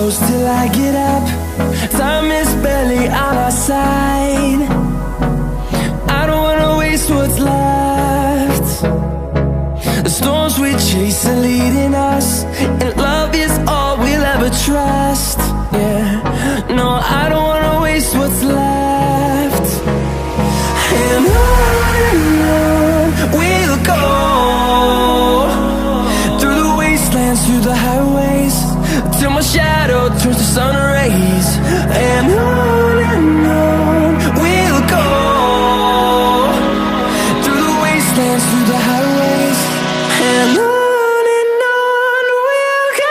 close till I get up. Time is barely on our side. I don't wanna waste what's left. The storms we chase are leading us, and love is all we'll ever trust. Yeah, no, I don't wanna waste what's left. And on we'll go, through the wastelands, through the highways, till my shadow turns to sun rays. And on we'll go, through the wastelands, through the highways, and on we'll go.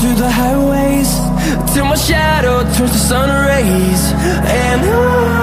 Through the highways, till my shadow turns to sun rays. And on